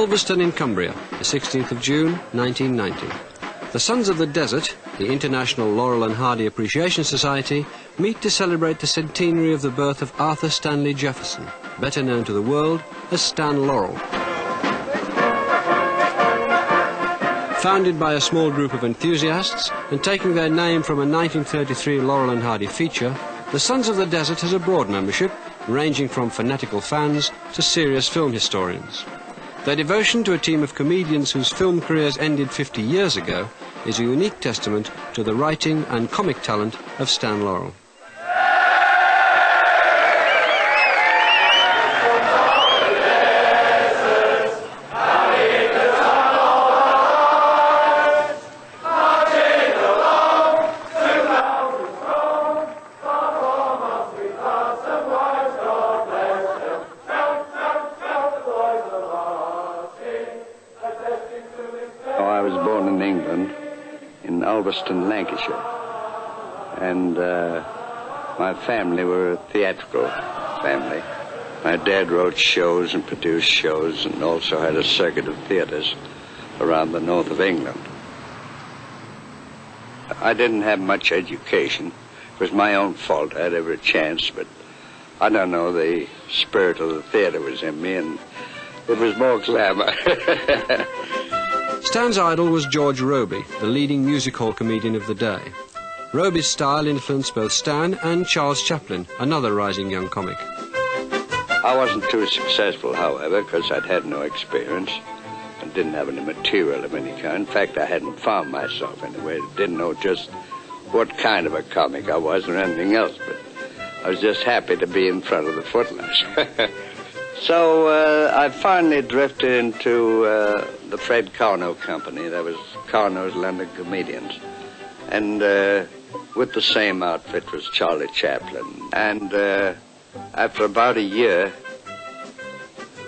Ulverston in Cumbria, the 16th of June, 1990. The Sons of the Desert, the International Laurel and Hardy Appreciation Society, meet to celebrate the centenary of the birth of Arthur Stanley Jefferson, better known to the world as Stan Laurel. Founded by a small group of enthusiasts and taking their name from a 1933 Laurel and Hardy feature, the Sons of the Desert has a broad membership, ranging from fanatical fans to serious film historians. Their devotion to a team of comedians whose film careers ended 50 years ago is a unique testament to the writing and comic talent of Stan Laurel. I was born in England, in Ulverston, Lancashire, and my family were a theatrical family. My dad wrote shows and produced shows and also had a circuit of theaters around the north of England. I didn't have much education. It was my own fault. I had every chance, but I don't know, the spirit of the theater was in me, and it was more glamour. Stan's idol was George Robey, the leading music hall comedian of the day. Robey's style influenced both Stan and Charles Chaplin, another rising young comic. I wasn't too successful, however, because I'd had no experience and didn't have any material of any kind. In fact, I hadn't found myself anyway. Didn't know just what kind of a comic I was or anything else, but I was just happy to be in front of the footlights. So I finally drifted into the Fred Carnot Company. That was Carnot's London Comedians. And with the same outfit was Charlie Chaplin. And after about a year,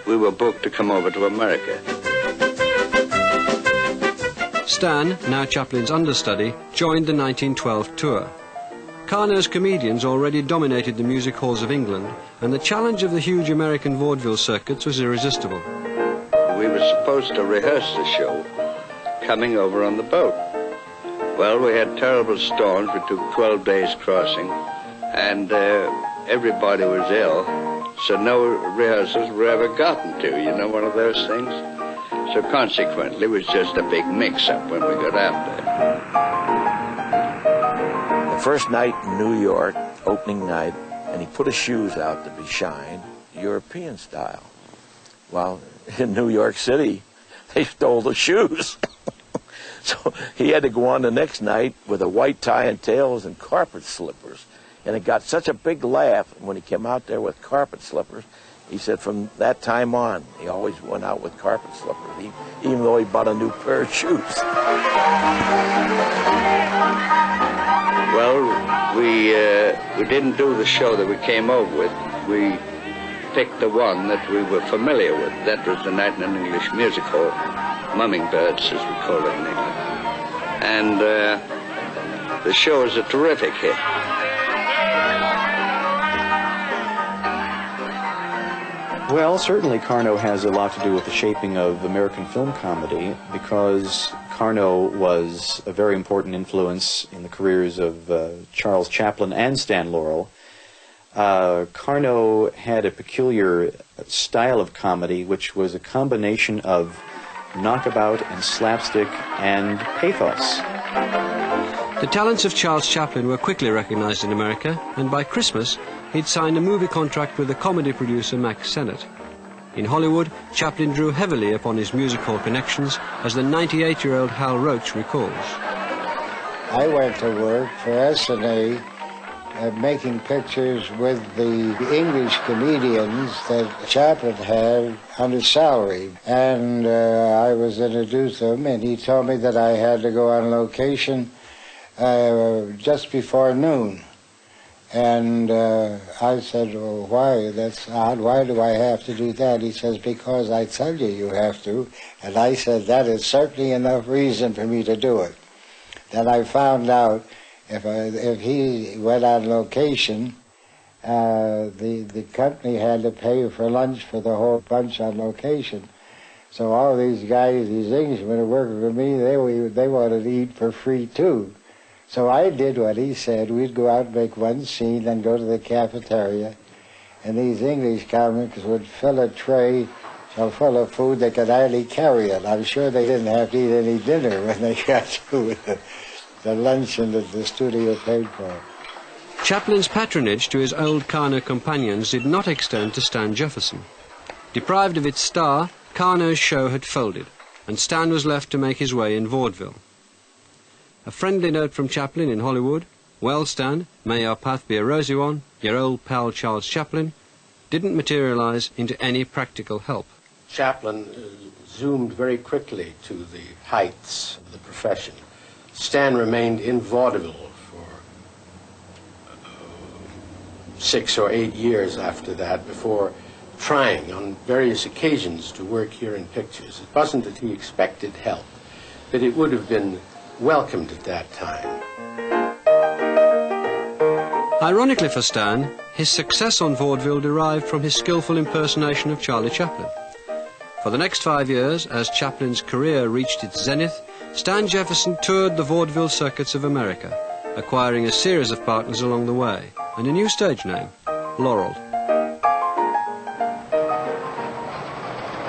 we were booked to come over to America. Stan, now Chaplin's understudy, joined the 1912 tour. Carnot's comedians already dominated the music halls of England, and the challenge of the huge American vaudeville circuits was irresistible. We were supposed to rehearse the show coming over on the boat. Well, we had terrible storms. We took 12 days crossing, and everybody was ill, so no rehearsals were ever gotten to, you know, one of those things. So consequently, it was just a big mix-up when we got out there. The first night in New York, opening night, and he put his shoes out to be shined, European style. Well, in New York City, they stole the shoes. So he had to go on the next night with a white tie and tails and carpet slippers. And it got such a big laugh when he came out there with carpet slippers. He said from that time on, he always went out with carpet slippers, even though he bought a new pair of shoes. Well, we didn't do the show that we came over with. We picked the one that we were familiar with. That was the night in an English music hall, Mumming Birds, as we call it in England. And the show was a terrific hit. Well, certainly Carnot has a lot to do with the shaping of American film comedy, because Carnot was a very important influence in the careers of Charles Chaplin and Stan Laurel. Carnot had a peculiar style of comedy which was a combination of knockabout and slapstick and pathos. The talents of Charles Chaplin were quickly recognized in America, and by Christmas he'd signed a movie contract with the comedy producer Max Sennett. In Hollywood, Chaplin drew heavily upon his music hall connections, as the 98-year-old Hal Roach recalls. I went to work for S&A making pictures with the English comedians that Chaplin had under salary. And I was introduced to him, and he told me that I had to go on location just before noon. And I said, well, why? That's odd. Why do I have to do that? He says, because I tell you you have to. And I said, that is certainly enough reason for me to do it. Then I found out if he went on location, the company had to pay for lunch for the whole bunch on location. So all these guys, these Englishmen who working for me, they wanted to eat for free too. So I did what he said. We'd go out and make one scene, then go to the cafeteria, and these English comics would fill a tray so full of food they could hardly carry it. I'm sure they didn't have to eat any dinner when they got through with the luncheon that the studio paid for. Chaplin's patronage to his old Carno companions did not extend to Stan Jefferson. Deprived of its star, Carno's show had folded, and Stan was left to make his way in vaudeville. A friendly note from Chaplin in Hollywood, "Well, Stan, may our path be a rosy one, your old pal Charles Chaplin," didn't materialize into any practical help. Chaplin zoomed very quickly to the heights of the profession. Stan remained in vaudeville for 6 or 8 years after that before trying on various occasions to work here in pictures. It wasn't that he expected help, but it would have been welcomed at that time. Ironically for Stan, his success on vaudeville derived from his skillful impersonation of Charlie Chaplin. For the next 5 years, as Chaplin's career reached its zenith, Stan Jefferson toured the vaudeville circuits of America, acquiring a series of partners along the way, and a new stage name, Laurel.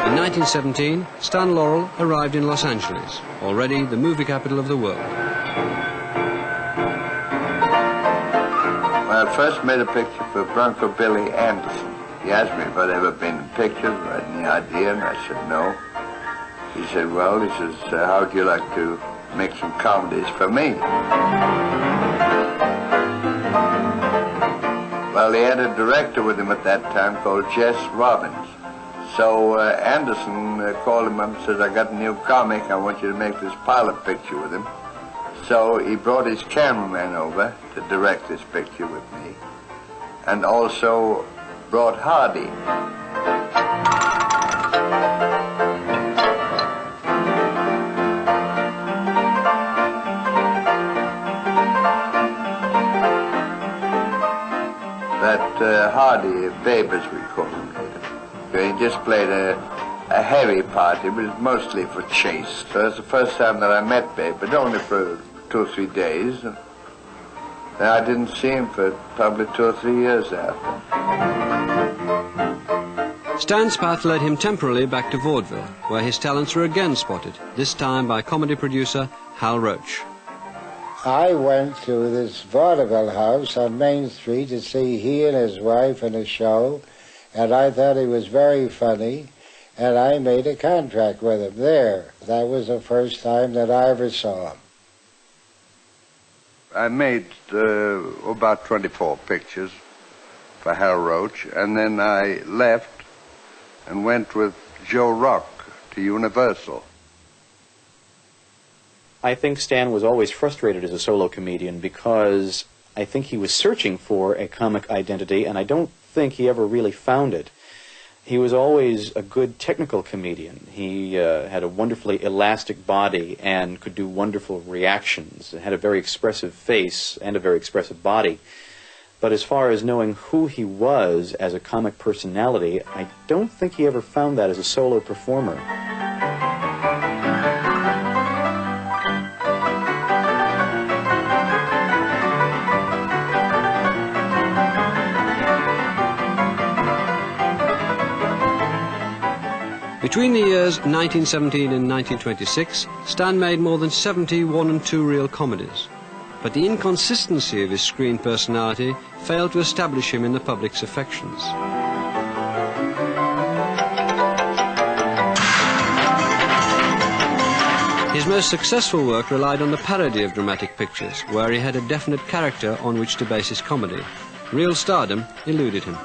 In 1917, Stan Laurel arrived in Los Angeles, already the movie capital of the world. Well, I first made a picture for Bronco Billy Anderson. He asked me if I'd ever been in pictures, if I had any idea, and I said no. He said, well, he says, how would you like to make some comedies for me? Well, he had a director with him at that time called Jess Robbins. So Anderson called him up and said, I got a new comic, I want you to make this pilot picture with him. So he brought his cameraman over to direct this picture with me, and also brought Hardy. That Hardy, Babe as we call him later, he just played a heavy part. It was mostly for chase. So that's the first time that I met Babe, but only for 2 or 3 days. And I didn't see him for probably 2 or 3 years after. Stan's path led him temporarily back to vaudeville, where his talents were again spotted, this time by comedy producer Hal Roach. I went to this vaudeville house on Main Street to see he and his wife in a show, and I thought he was very funny, and I made a contract with him there. That was the first time that I ever saw him. I made about 24 pictures for Hal Roach, and then I left and went with Joe Rock to Universal. I think Stan was always frustrated as a solo comedian because I think he was searching for a comic identity, and I don't think he ever really found it. He was always a good technical comedian. He had a wonderfully elastic body and could do wonderful reactions, had a very expressive face and a very expressive body. But as far as knowing who he was as a comic personality, I don't think he ever found that as a solo performer. Between the years 1917 and 1926, Stan made more than 70 one- and two-reel comedies. But the inconsistency of his screen personality failed to establish him in the public's affections. His most successful work relied on the parody of dramatic pictures, where he had a definite character on which to base his comedy. Real stardom eluded him.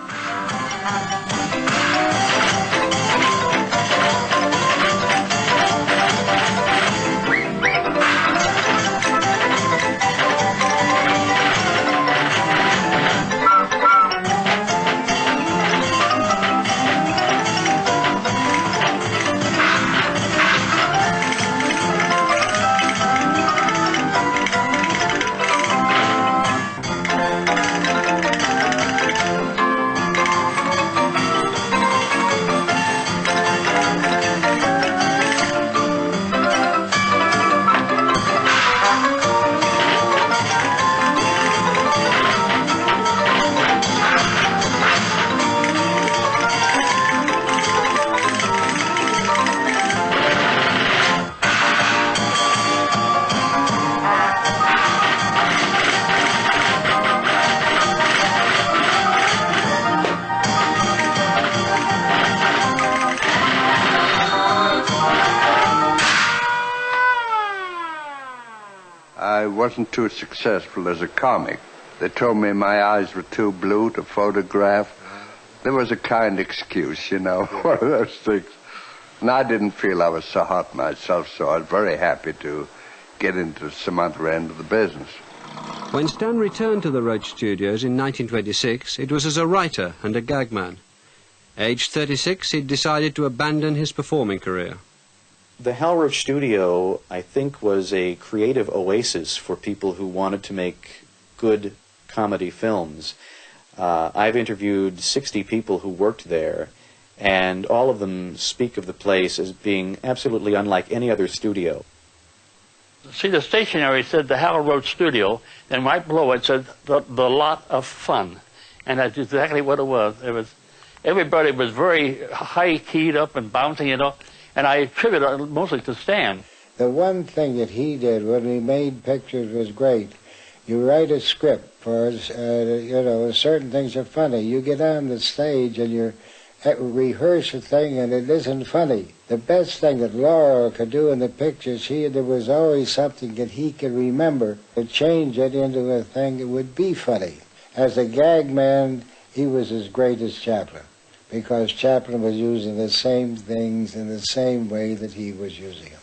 wasn't too successful as a comic. They told me my eyes were too blue to photograph. There was a kind excuse, you know, one of those things. And I didn't feel I was so hot myself, so I was very happy to get into some other end of the business. When Stan returned to the Roach Studios in 1926, it was as a writer and a gag man. Aged 36, he'd decided to abandon his performing career. The Hal Roach Studio, I think, was a creative oasis for people who wanted to make good comedy films. I've interviewed 60 people who worked there, and all of them speak of the place as being absolutely unlike any other studio. See, the stationery said the Hal Roach Studio, and right below it said the lot of fun. And that's exactly what it was. Everybody was very high-keyed up and bouncing it up, and I attribute it mostly to Stan. The one thing that he did when he made pictures was great. You write a script for, certain things are funny. You get on the stage and you rehearse a thing and it isn't funny. The best thing that Laurel could do in the pictures, there was always something that he could remember to change it into a thing that would be funny. As a gag man, he was as great as Chaplin, because Chaplin was using the same things in the same way that he was using them.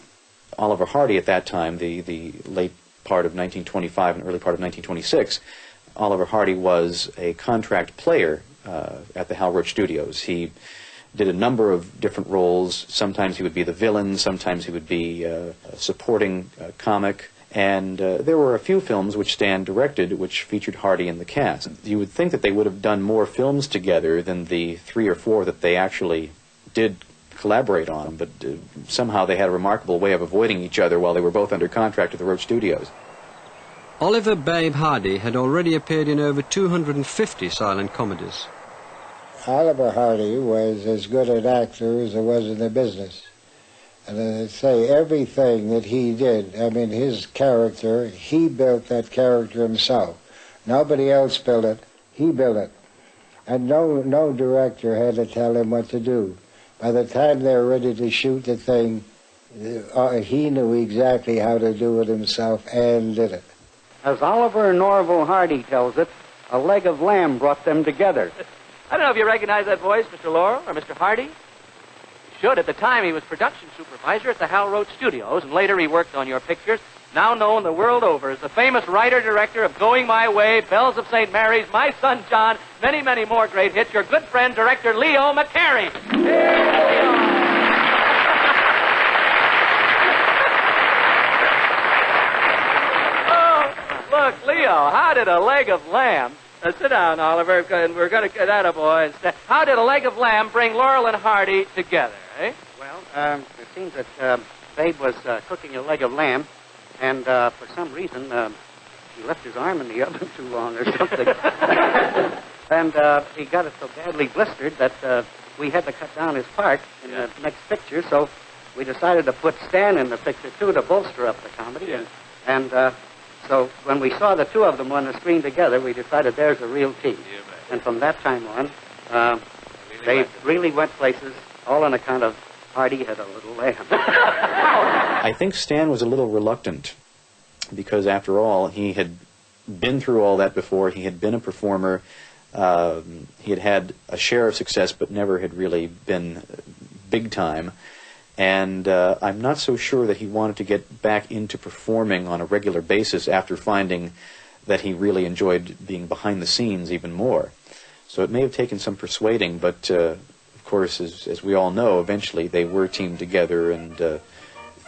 Oliver Hardy at that time, the late part of 1925 and early part of 1926, Oliver Hardy was a contract player at the Hal Roach Studios. He did a number of different roles. Sometimes he would be the villain, sometimes he would be a supporting comic. And there were a few films which Stan directed which featured Hardy in the cast. You would think that they would have done more films together than the 3 or 4 that they actually did collaborate on, but somehow they had a remarkable way of avoiding each other while they were both under contract at the Roach Studios. Oliver Babe Hardy had already appeared in over 250 silent comedies. Oliver Hardy was as good an actor as there was in the business. And as I say, everything that he did, I mean, his character, he built that character himself. Nobody else built it. He built it. And no director had to tell him what to do. By the time they were ready to shoot the thing, he knew exactly how to do it himself and did it. As Oliver Norval Hardy tells it, a leg of lamb brought them together. I don't know if you recognize that voice, Mr. Laurel or Mr. Hardy. You should. At the time, he was production supervisor at the Hal Roach Studios, and later he worked on your pictures, now known the world over as the famous writer-director of Going My Way, Bells of St. Mary's, My Son John, many, many more great hits, your good friend, director Leo McCarey. Look, Leo, how did a leg of lamb... sit down, Oliver, and we're going to get that a boy. How did a leg of lamb bring Laurel and Hardy together, eh? Well, it seems that Babe was cooking a leg of lamb, and for some reason, he left his arm in the oven too long or something. And he got it so badly blistered that we had to cut down his part in the next picture, so we decided to put Stan in the picture, too, to bolster up the comedy. And so when we saw the two of them on the screen together, we decided there's a real team. And from that time on, they really went places, all on account of Hardy had a little lamb. I think Stan was a little reluctant because, after all, he had been through all that before. He had been a performer. He had had a share of success, but never had really been big time. And I'm not so sure that he wanted to get back into performing on a regular basis after finding that he really enjoyed being behind the scenes even more. So it may have taken some persuading, but of course, as we all know, eventually they were teamed together and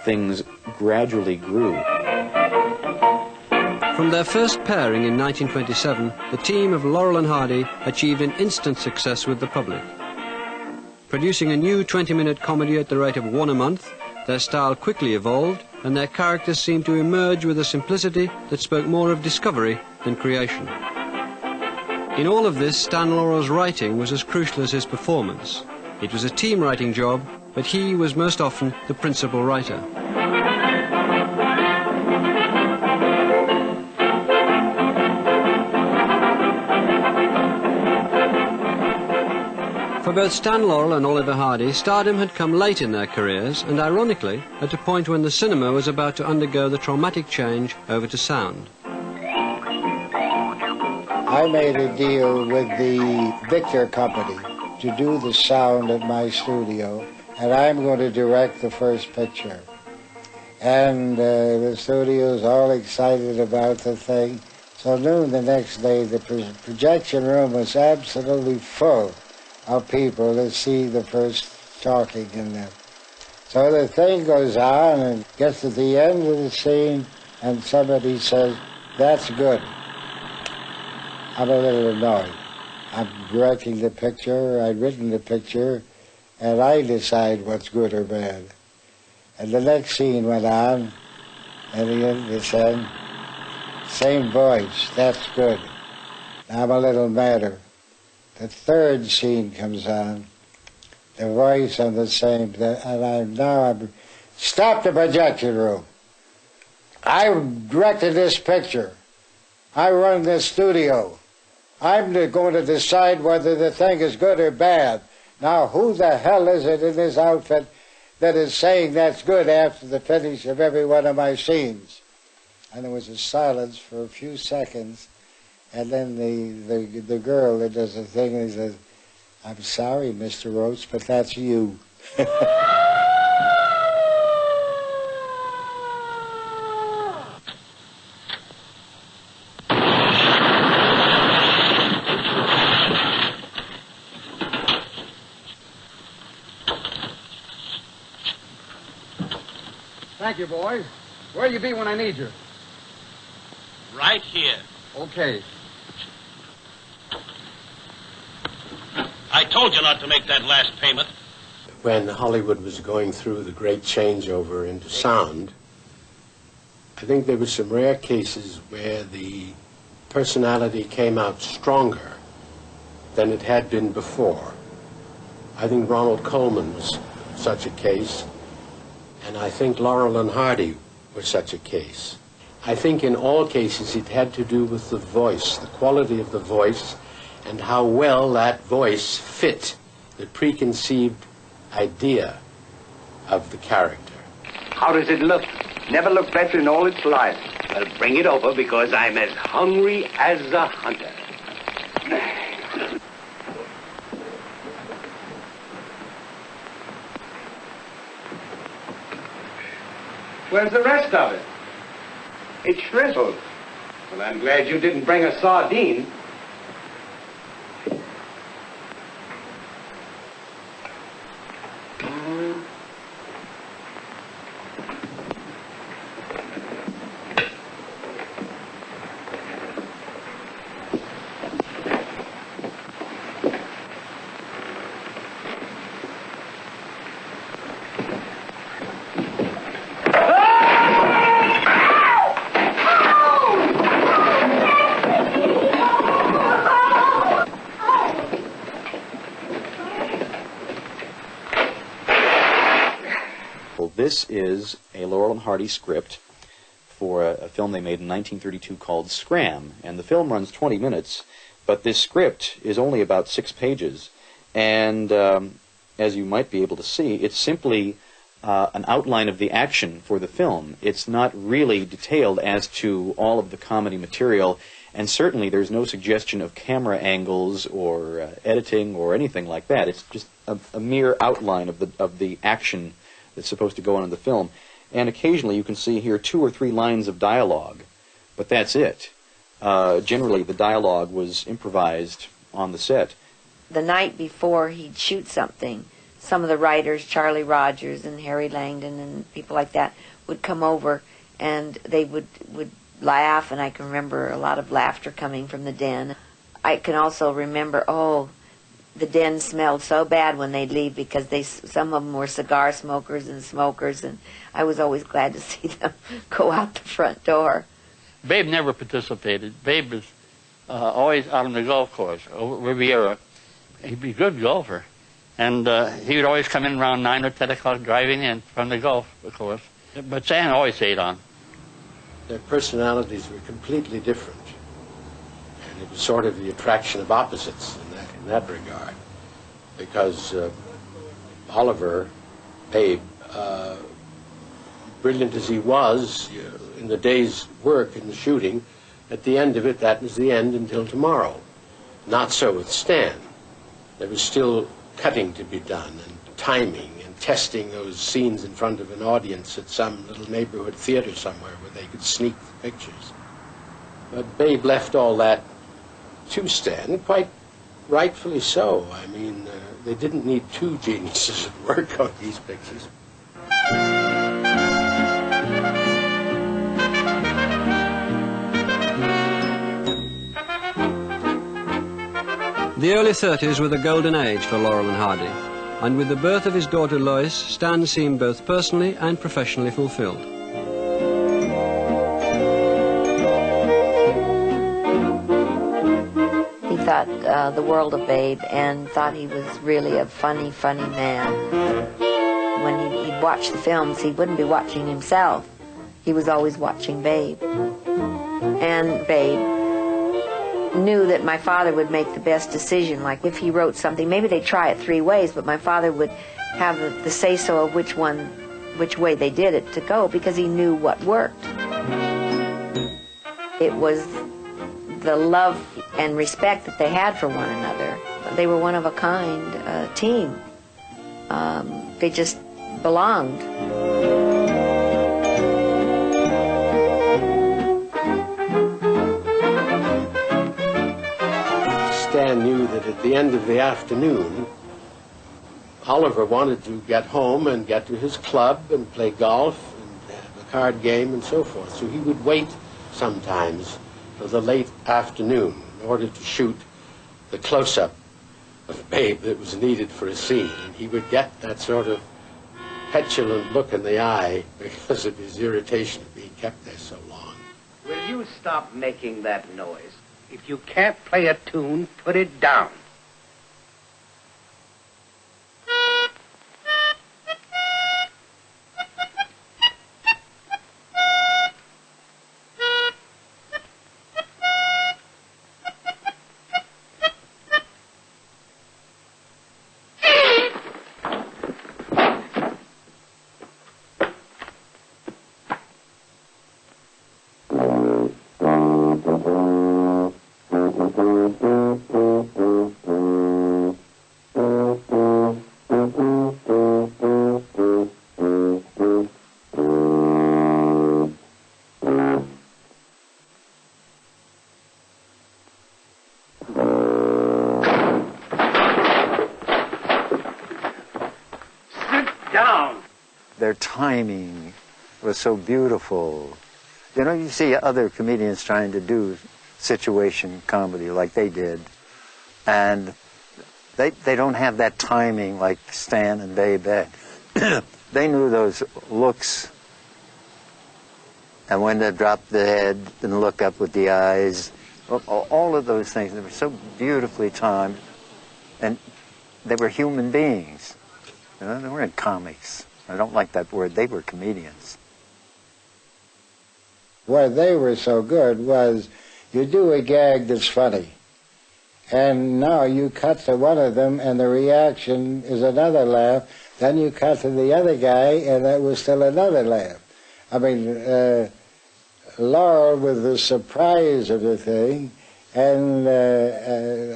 things gradually grew. From their first pairing in 1927, the team of Laurel and Hardy achieved an instant success with the public. Producing a new 20-minute comedy at the rate of 1 a month, their style quickly evolved, and their characters seemed to emerge with a simplicity that spoke more of discovery than creation. In all of this, Stan Laurel's writing was as crucial as his performance. It was a team writing job, but he was most often the principal writer. For both Stan Laurel and Oliver Hardy, stardom had come late in their careers, and ironically, at a point when the cinema was about to undergo the traumatic change over to sound. I made a deal with the Victor Company to do the sound at my studio, and I'm going to direct the first picture. And the studio's all excited about the thing. So noon the next day, the projection room was absolutely full of people to see the first talking in there. So the thing goes on and gets to the end of the scene, and somebody says, "That's good." I'm a little annoyed. I'm directing the picture, I'd written the picture, and I decide what's good or bad. And the next scene went on, and they said, "Same voice, that's good." I'm a little madder. The third scene comes on, the voice on the same, and I'm stop the projection room. I directed this picture. I run this studio. I'm going to decide whether the thing is good or bad. Now, who the hell is it in this outfit that is saying that's good after the finish of every one of my scenes? And there was a silence for a few seconds, and then the girl that does the thing, and he says, "I'm sorry, Mr. Roach, but that's you." Thank you, boys. Where'll you be when I need you? Right here. Okay. I told you not to make that last payment. When Hollywood was going through the great changeover into sound, I think there were some rare cases where the personality came out stronger than it had been before. I think Ronald Colman was such a case, and I think Laurel and Hardy were such a case. I think in all cases it had to do with the voice, the quality of the voice, and how well that voice fit the preconceived idea of the character. How does it look? Never looked better in all its life. Well, bring it over, because I'm as hungry as a hunter. Where's the rest of it? It's shriveled. Well, I'm glad you didn't bring a sardine. This is a Laurel and Hardy script for a film they made in 1932 called Scram, and the film runs 20 minutes, but this script is only about 6 pages, and as you might be able to see, it's simply an outline of the action for the film. It's not really detailed as to all of the comedy material, and certainly there's no suggestion of camera angles or editing or anything like that. It's just a mere outline of the action that's supposed to go on in the film. And occasionally you can see here 2 or 3 lines of dialogue, but that's it. Generally the dialogue was improvised on the set. The night before he'd shoot something, some of the writers, Charlie Rogers and Harry Langdon and people like that, would come over and they would laugh, and I can remember a lot of laughter coming from the den. I can also remember, the den smelled so bad when they'd leave, because some of them were cigar smokers, and I was always glad to see them go out the front door. Babe never participated. Babe was always out on the golf course, over Riviera. He'd be a good golfer. And he would always come in around 9 or 10 o'clock driving in from the golf course. But Stan always stayed on. Their personalities were completely different. And it was sort of the attraction of opposites in that regard. because Oliver, Babe, brilliant as he was in the day's work in the shooting, at the end of it, that was the end until tomorrow. Not so with Stan. There was still cutting to be done, and timing, and testing those scenes in front of an audience at some little neighborhood theater somewhere where they could sneak the pictures. But Babe left all that to Stan, quite rightfully so. I mean, they didn't need two geniuses at work on these pictures. The early 30s were the golden age for Laurel and Hardy, and with the birth of his daughter Lois, Stan seemed both personally and professionally fulfilled. He thought the world of Babe and thought he was really a funny, funny man. When he'd watch the films, he wouldn't be watching himself. He was always watching Babe. And Babe knew that my father would make the best decision. Like if he wrote something, maybe they'd try it 3 ways, but my father would have the say-so of which way they did it to go, because he knew what worked. It was the love and respect that they had for one another. They were one of a kind team. They just belonged. Stan knew that at the end of the afternoon, Oliver wanted to get home and get to his club and play golf and have a card game and so forth. So he would wait sometimes till the late afternoon in order to shoot the close-up of Babe that was needed for a scene. And he would get that sort of petulant look in the eye because of his irritation of being kept there so long. Will you stop making that noise? If you can't play a tune, put it down. Their timing was so beautiful. You know, you see other comedians trying to do situation comedy like they did, and they don't have that timing like Stan and Babe had. They knew those looks, and when to drop the head and look up with the eyes, all of those things, they were so beautifully timed, and they were human beings. You know, they weren't comics. I don't like that word. They were comedians. Why they were so good was you do a gag that's funny, and now you cut to one of them and the reaction is another laugh, then you cut to the other guy and that was still another laugh. I mean, Laurel with the surprise of the thing, and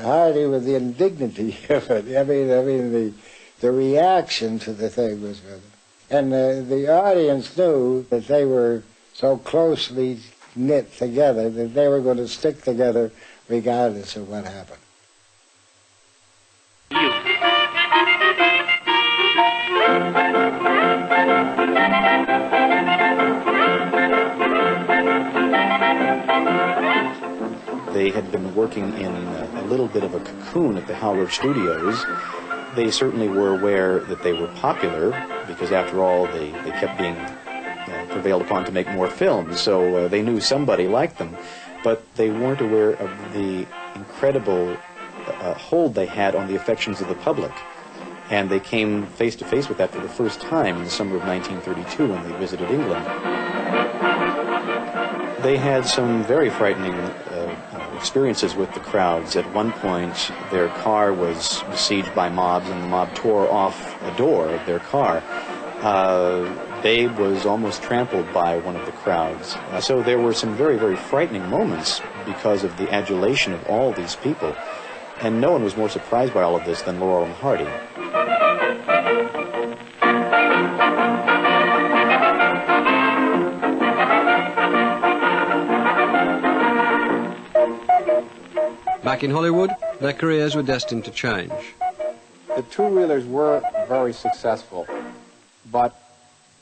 Hardy with the indignity of it. I mean the reaction to the thing was good. And the audience knew that they were so closely knit together that they were going to stick together regardless of what happened. They had been working in a little bit of a cocoon at the Hal Roach Studios. They certainly were aware that they were popular, because after all, they kept being prevailed upon to make more films, so they knew somebody liked them, but they weren't aware of the incredible hold they had on the affections of the public. And they came face to face with that for the first time in the summer of 1932 when they visited England. They had some very frightening experiences with the crowds. At one point, their car was besieged by mobs, and the mob tore off a door of their car. Babe was almost trampled by one of the crowds. So there were some very, very frightening moments because of the adulation of all these people. And no one was more surprised by all of this than Laurel and Hardy. Back in Hollywood, their careers were destined to change. The two-reelers were very successful, but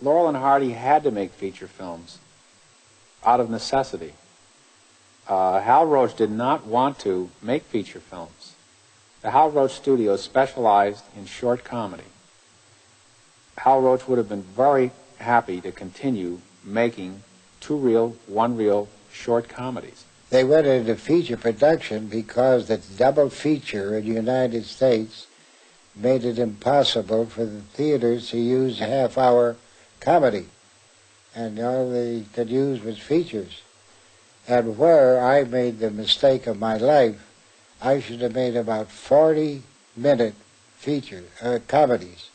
Laurel and Hardy had to make feature films out of necessity. Hal Roach did not want to make feature films. The Hal Roach Studios specialized in short comedy. Hal Roach would have been very happy to continue making two-reel, one-reel short comedies. They went into feature production because the double feature in the United States made it impossible for the theaters to use a half-hour comedy. And all they could use was features. And where I made the mistake of my life, I should have made about 40-minute comedies,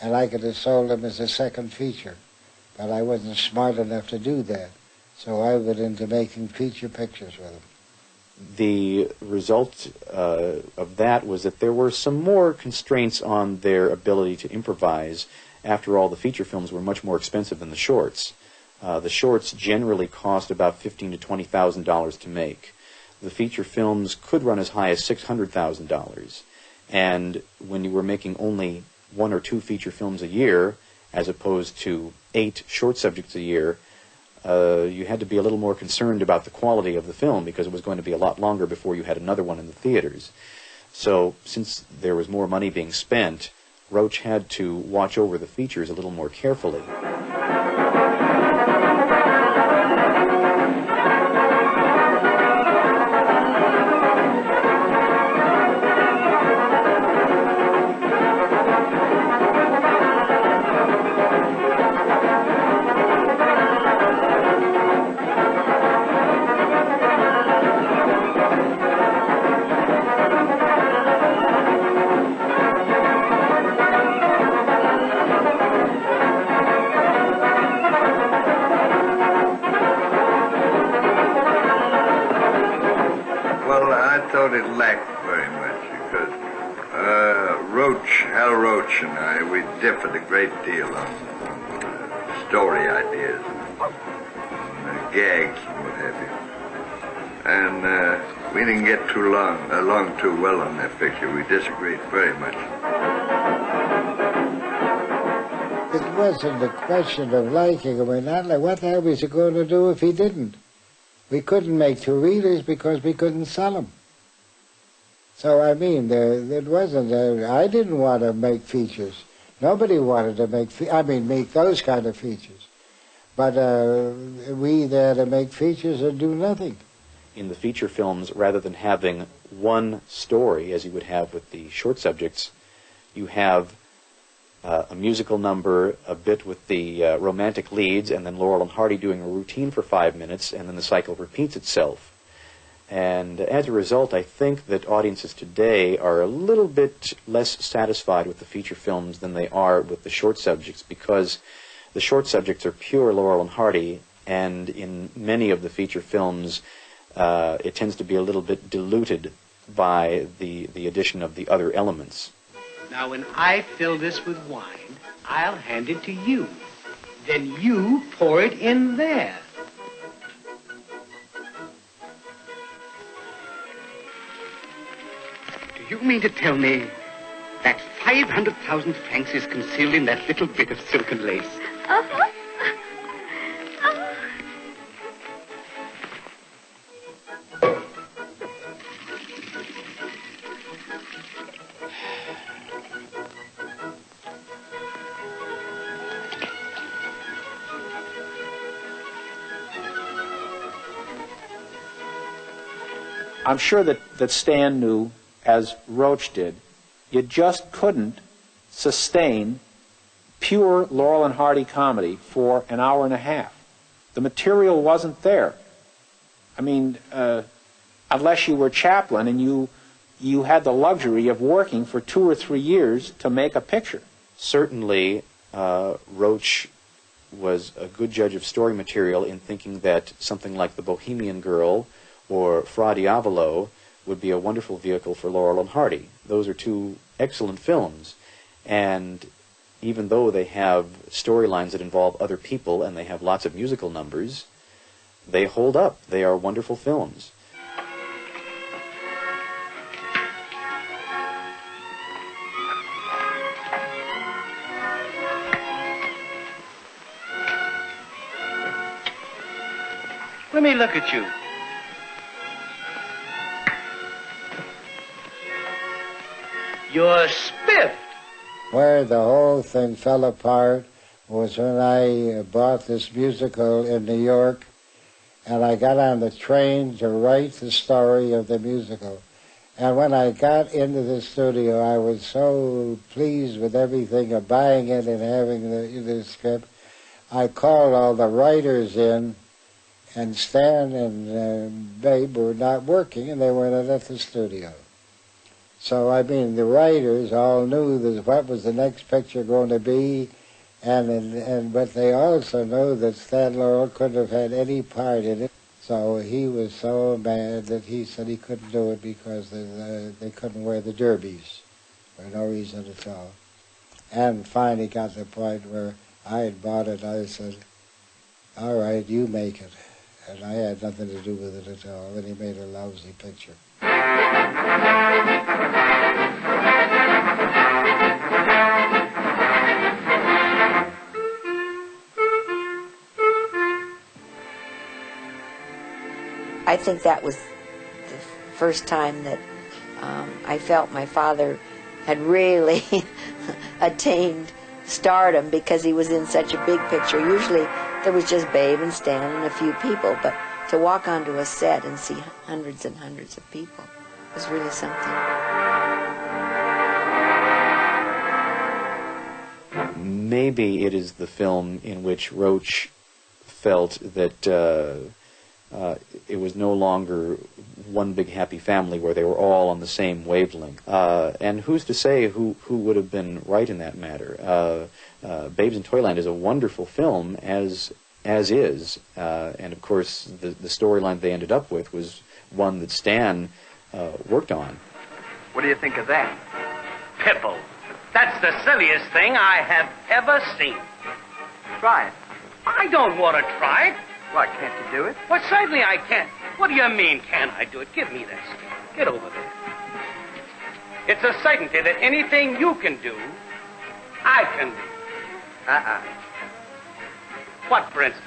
and I could have sold them as a second feature. But I wasn't smart enough to do that. So I went into making feature pictures with them. The result of that was that there were some more constraints on their ability to improvise. After all, the feature films were much more expensive than the shorts. The shorts generally cost about $15,000 to $20,000 to make. The feature films could run as high as $600,000. And when you were making only 1 or 2 feature films a year, as opposed to 8 short subjects a year, you had to be a little more concerned about the quality of the film because it was going to be a lot longer before you had another one in the theaters. So since there was more money being spent, Roach had to watch over the features a little more carefully. And I, we differed a great deal on story ideas, and gags and what have you. And we didn't get along too well on that picture. We disagreed very much. It wasn't a question of liking him or not. Like, what the hell was he going to do if he didn't? We couldn't make two-reelers because we couldn't sell them. So, I mean, it wasn't, I didn't want to make features. Nobody wanted to make those kind of features. But we either had to make features or do nothing. In the feature films, rather than having one story, as you would have with the short subjects, you have a musical number, a bit with the romantic leads, and then Laurel and Hardy doing a routine for 5 minutes, and then the cycle repeats itself. And as a result, I think that audiences today are a little bit less satisfied with the feature films than they are with the short subjects, because the short subjects are pure Laurel and Hardy, and in many of the feature films, it tends to be a little bit diluted by the addition of the other elements. Now, when I fill this with wine, I'll hand it to you. Then you pour it in there. You mean to tell me that 500,000 francs is concealed in that little bit of silken lace? Uh-huh. I'm sure that Stan knew, as Roach did, you just couldn't sustain pure Laurel and Hardy comedy for an hour and a half. The material wasn't there. I mean, unless you were Chaplin and you had the luxury of working for 2 or 3 years to make a picture. Certainly, Roach was a good judge of story material in thinking that something like The Bohemian Girl or Fra Diavolo would be a wonderful vehicle for Laurel and Hardy. Those are two excellent films, and even though they have storylines that involve other people and they have lots of musical numbers, they hold up. They are wonderful films. Let me look at you. You're spiffed. Where the whole thing fell apart was when I bought this musical in New York, and I got on the train to write the story of the musical. And when I got into the studio, I was so pleased with everything, of buying it and having the script. I called all the writers in, and Stan and Babe were not working, and they weren't at the studio. So, I mean, the writers all knew what was the next picture going to be, but they also knew that Stan Laurel couldn't have had any part in it. So he was so mad that he said he couldn't do it because they couldn't wear the derbies for no reason at all. And finally got to the point where I had bought it. I said, all right, you make it. And I had nothing to do with it at all. And he made a lousy picture. I think that was the first time that I felt my father had really attained stardom, because he was in such a big picture. Usually there was just Babe and Stan and a few people, but to walk onto a set and see hundreds and hundreds of people was really something. Maybe it is the film in which Roach felt that it was no longer one big happy family where they were all on the same wavelength. And who's to say who would have been right in that matter? Babes in Toyland is a wonderful film as is, and of course the storyline they ended up with was one that Stan worked on. What do you think of that? Pipple. That's the silliest thing I have ever seen. Try it. I don't want to try it. Why, can't you do it? Well, certainly I can. What do you mean, can I do it? Give me that stick. Get over there. It's a certainty that anything you can do, I can do. What, for instance?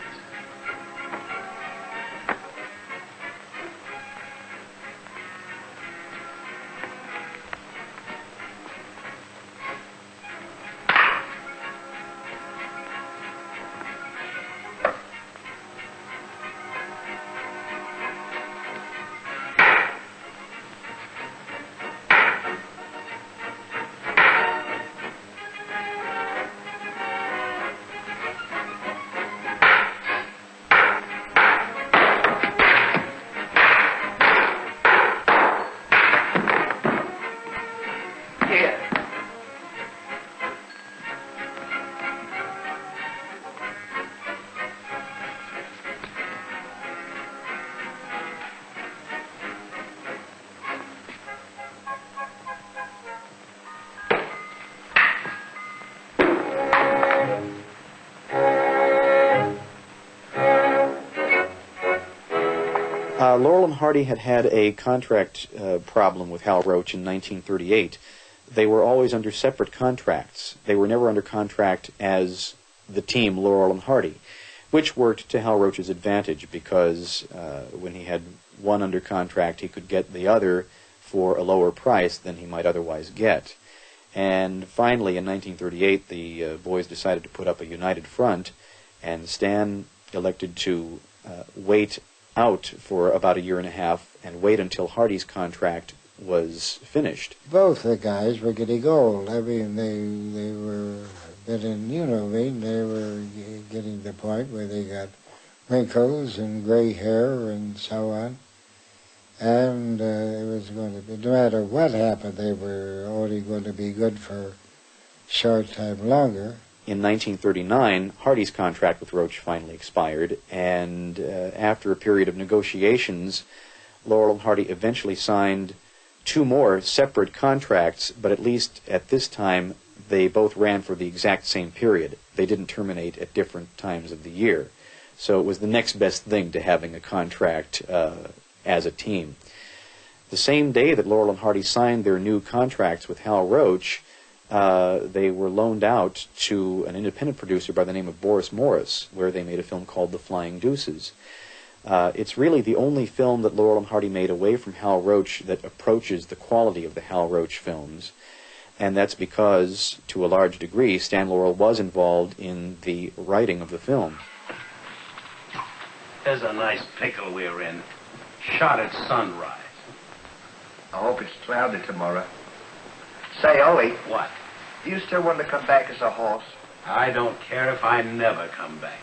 Laurel and Hardy had a contract problem with Hal Roach in 1938. They were always under separate contracts. They were never under contract as the team Laurel and Hardy, which worked to Hal Roach's advantage, because when he had one under contract, he could get the other for a lower price than he might otherwise get. And finally, in 1938, the boys decided to put up a united front, and Stan elected to wait out for about a year and a half and wait until Hardy's contract was finished. Both the guys were getting old. I mean, they were getting, you know, they were getting to the point where they got wrinkles and gray hair and so on. and it was going to be, no matter what happened, they were only going to be good for a short time longer. In 1939, Hardy's contract with Roach finally expired, and after a period of negotiations, Laurel and Hardy eventually signed 2 more separate contracts, but at least at this time, they both ran for the exact same period. They didn't terminate at different times of the year. So it was the next best thing to having a contract as a team. The same day that Laurel and Hardy signed their new contracts with Hal Roach, they were loaned out to an independent producer by the name of Boris Morris, where they made a film called The Flying Deuces. It's really the only film that Laurel and Hardy made away from Hal Roach that approaches the quality of the Hal Roach films, and that's because, to a large degree, Stan Laurel was involved in the writing of the film. There's a nice pickle we're in. Shot at sunrise. I hope it's cloudy tomorrow. Say, Ollie. What? Do you still want to come back as a horse? I don't care if I never come back.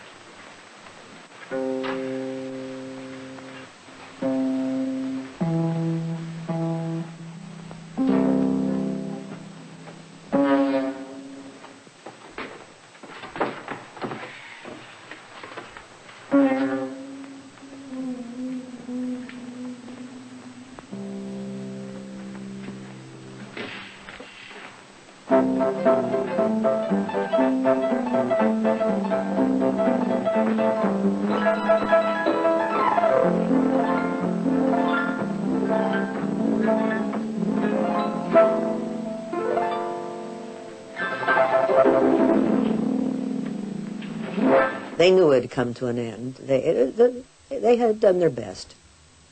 They knew it had come to an end. They had done their best.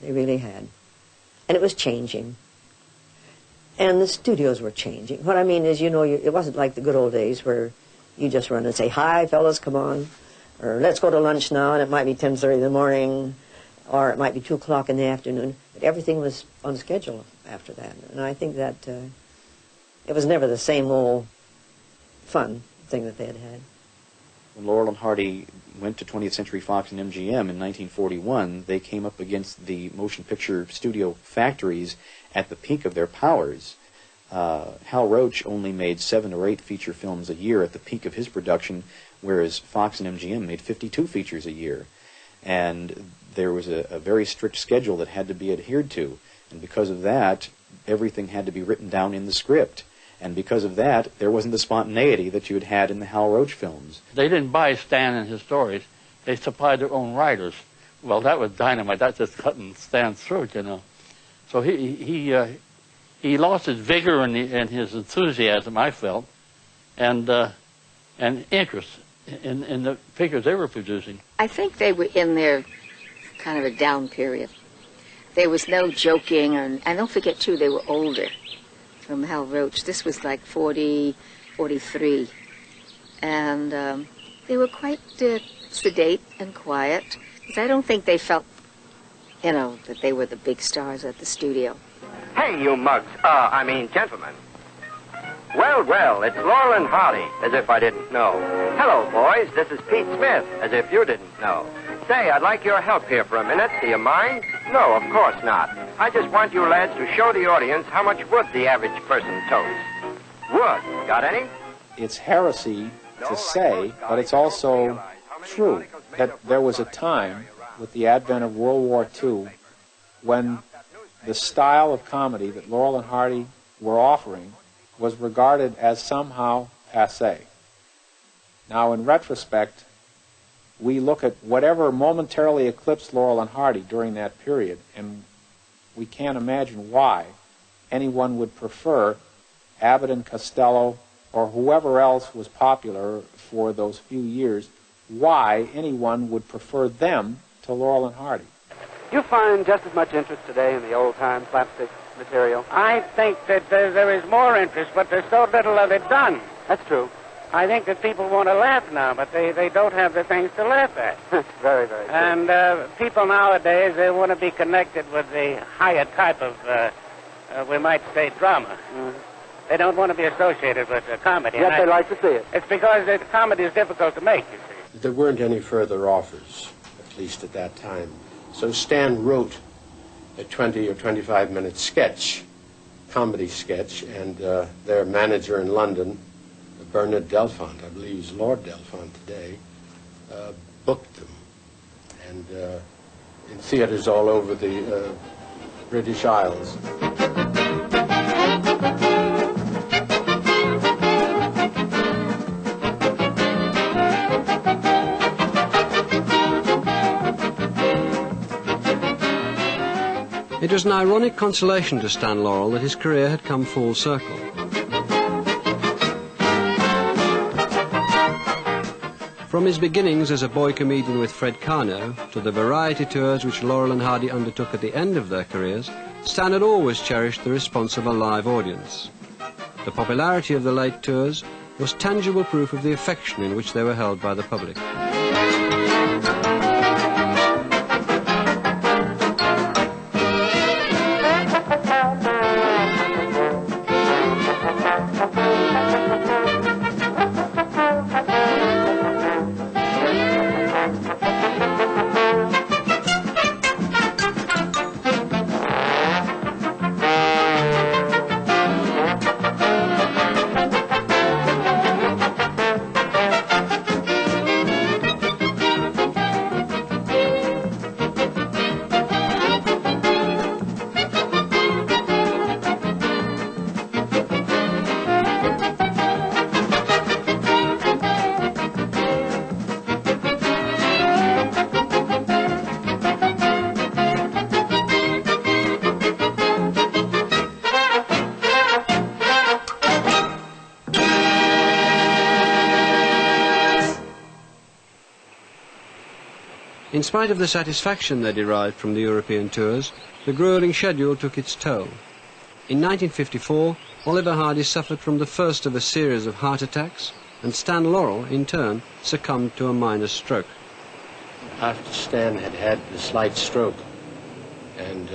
They really had. And it was changing. And the studios were changing. What I mean is, it wasn't like the good old days where you just run and say, "Hi, fellas, come on," or "Let's go to lunch now," and it might be 10:30 in the morning, or it might be 2 o'clock in the afternoon. But everything was on schedule after that. And I think that it was never the same old fun thing that they had had. When Laurel and Hardy went to 20th Century Fox and MGM in 1941, they came up against the motion picture studio factories at the peak of their powers. Hal Roach only made 7 or 8 feature films a year at the peak of his production, whereas Fox and MGM made 52 features a year. And there was a very strict schedule that had to be adhered to. And because of that, everything had to be written down in the script. And because of that, there wasn't the spontaneity that you had had in the Hal Roach films. They didn't buy Stan and his stories. They supplied their own writers. Well, that was dynamite. That's just cutting Stan's throat, So he lost his vigor and his enthusiasm, I felt, and interest in the figures they were producing. I think they were in their kind of a down period. There was no joking, and don't forget, too, they were older. From Hal Roach. This was like 40, 43. And they were quite sedate and quiet. Because I don't think they felt, that they were the big stars at the studio. Hey, you mugs. Gentlemen. Well, it's Laurel and Hardy, as if I didn't know. Hello, boys. This is Pete Smith, as if you didn't know. Say, I'd like your help here for a minute. Do you mind? No, of course not. I just want you lads to show the audience how much wood the average person totes. Wood. Got any? It's heresy to say, but it's also true, that there was a time with the advent of World War II when the style of comedy that Laurel and Hardy were offering was regarded as somehow passé. Now, in retrospect, we look at whatever momentarily eclipsed Laurel and Hardy during that period, and we can't imagine why anyone would prefer Abbott and Costello or whoever else was popular for those few years, why anyone would prefer them to Laurel and Hardy. You find just as much interest today in the old-time slapstick material? I think that there is more interest, but there's so little of it done. That's true. I think that people want to laugh now, but they don't have the things to laugh at. Very, very true. And people nowadays, they want to be connected with the higher type of, we might say, drama. Mm-hmm. They don't want to be associated with comedy. Yet they like to see it. It's because comedy is difficult to make, you see. There weren't any further offers, at least at that time. So Stan wrote a 20 or 25-minute sketch, comedy sketch, and their manager in London, Bernard Delfont, I believe he's Lord Delfont today, booked them. And in theaters all over the British Isles. It was an ironic consolation to Stan Laurel that his career had come full circle. From his beginnings as a boy comedian with Fred Carno to the variety tours which Laurel and Hardy undertook at the end of their careers, Stan had always cherished the response of a live audience. The popularity of the late tours was tangible proof of the affection in which they were held by the public. In spite of the satisfaction they derived from the European tours, the grueling schedule took its toll. In 1954, Oliver Hardy suffered from the first of a series of heart attacks, and Stan Laurel, in turn, succumbed to a minor stroke. After Stan had had a slight stroke and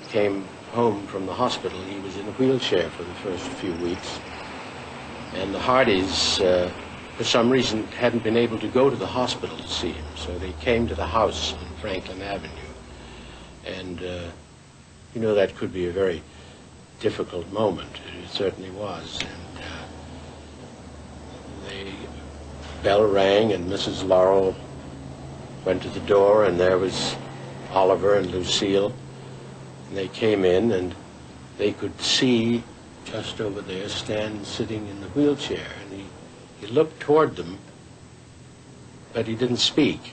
came home from the hospital, he was in a wheelchair for the first few weeks. And the Hardys, for some reason, hadn't been able to go to the hospital to see him, so they came to the house on Franklin Avenue. And, you know, that could be a very difficult moment. It certainly was. And the bell rang, and Mrs. Laurel went to the door, and there was Oliver and Lucille. And they came in, and they could see just over there Stan sitting in the wheelchair. And he looked toward them, but he didn't speak.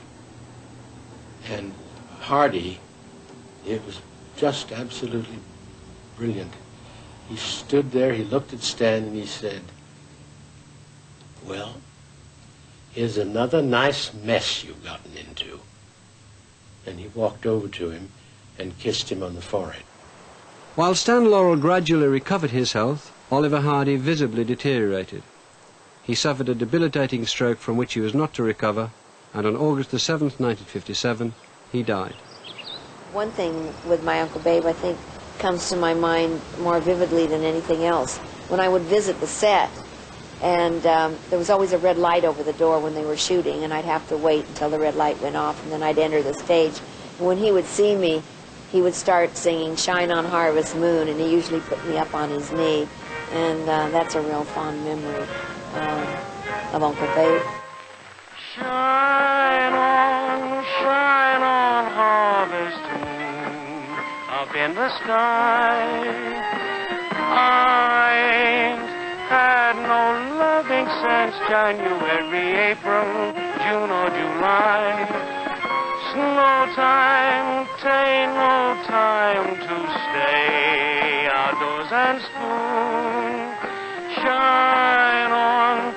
And Hardy, it was just absolutely brilliant. He stood there, he looked at Stan, and he said, "Well, here's another nice mess you've gotten into." And he walked over to him and kissed him on the forehead. While Stan Laurel gradually recovered his health, Oliver Hardy visibly deteriorated. He suffered a debilitating stroke from which he was not to recover, and on August the 7th, 1957, he died. One thing with my Uncle Babe, I think, comes to my mind more vividly than anything else. When I would visit the set, and there was always a red light over the door when they were shooting, and I'd have to wait until the red light went off, and then I'd enter the stage. And when he would see me, he would start singing "Shine on Harvest Moon," and he usually put me up on his knee, and that's a real fond memory of Uncle Babe. Shine on, harvest moon, up in the sky. I ain't had no loving since January, April, June or July. No time, tain't no time to stay outdoors and spoon. Shine on,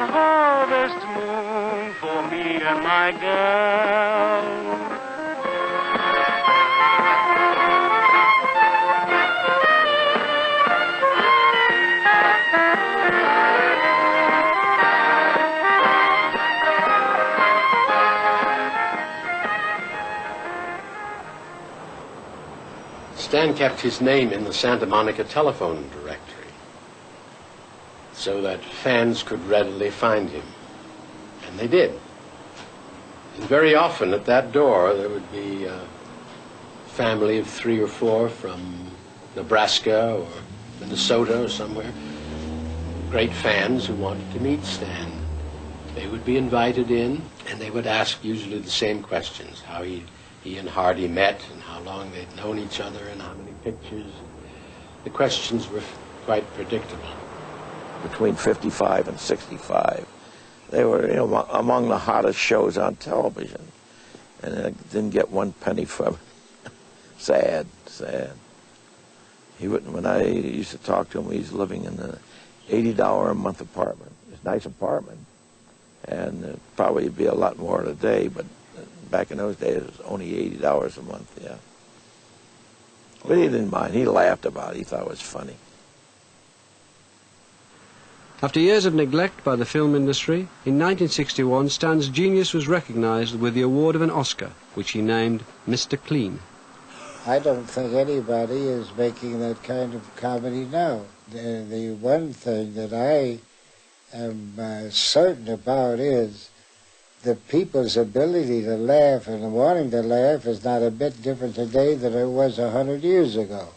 harvest moon, for me and my girl. Stan kept his name in the Santa Monica telephone directory so that fans could readily find him. And they did. And very often at that door there would be family of 3 or 4 from Nebraska or Minnesota or somewhere, great fans who wanted to meet Stan. They would be invited in, and they would ask usually the same questions: how he and Hardy met, and how long they'd known each other, and how many pictures. The questions were quite predictable. Between 55 and 65, they were, you know, among the hottest shows on television, and I didn't get one penny from it. Sad, sad. When I used to talk to him, he was living in an $80 a month apartment. It's a nice apartment, and probably it'd be a lot more today, but back in those days, it was only $80 a month, yeah. But he didn't mind. He laughed about it. He thought it was funny. After years of neglect by the film industry, in 1961, Stan's genius was recognized with the award of an Oscar, which he named Mr. Clean. I don't think anybody is making that kind of comedy now. The one thing that I am certain about is the people's ability to laugh and wanting to laugh is not a bit different today than it was 100 years ago.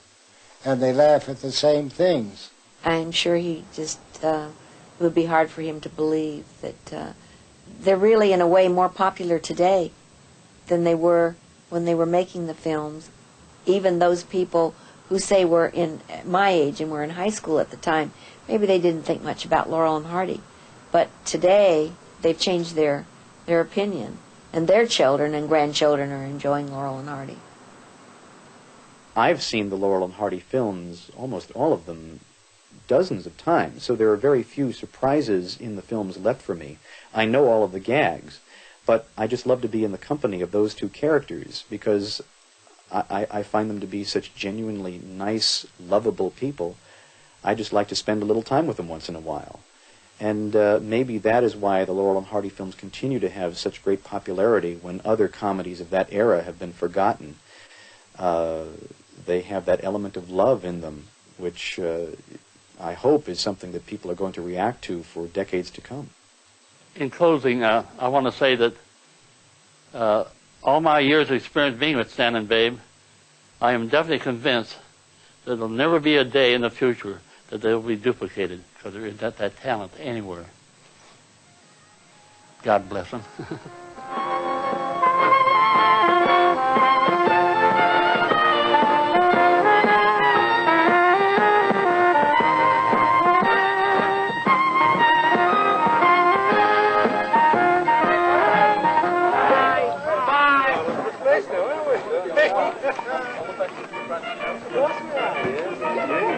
And they laugh at the same things. I'm sure he just, it would be hard for him to believe that they're really, in a way, more popular today than they were when they were making the films. Even those people who say were in my age and were in high school at the time, maybe they didn't think much about Laurel and Hardy. But today, they've changed their opinion, and their children and grandchildren are enjoying Laurel and Hardy. I've seen the Laurel and Hardy films, almost all of them, dozens of times, so there are very few surprises in the films left for me. I know all of the gags, but I just love to be in the company of those two characters because I find them to be such genuinely nice, lovable people. I just like to spend a little time with them once in a while. And maybe that is why the Laurel and Hardy films continue to have such great popularity when other comedies of that era have been forgotten. They have that element of love in them, which I hope is something that people are going to react to for decades to come. In closing, I want to say that all my years of experience being with Stan and Babe, I am definitely convinced that there will never be a day in the future that they will be duplicated, because there isn't that talent anywhere. God bless them. Bye.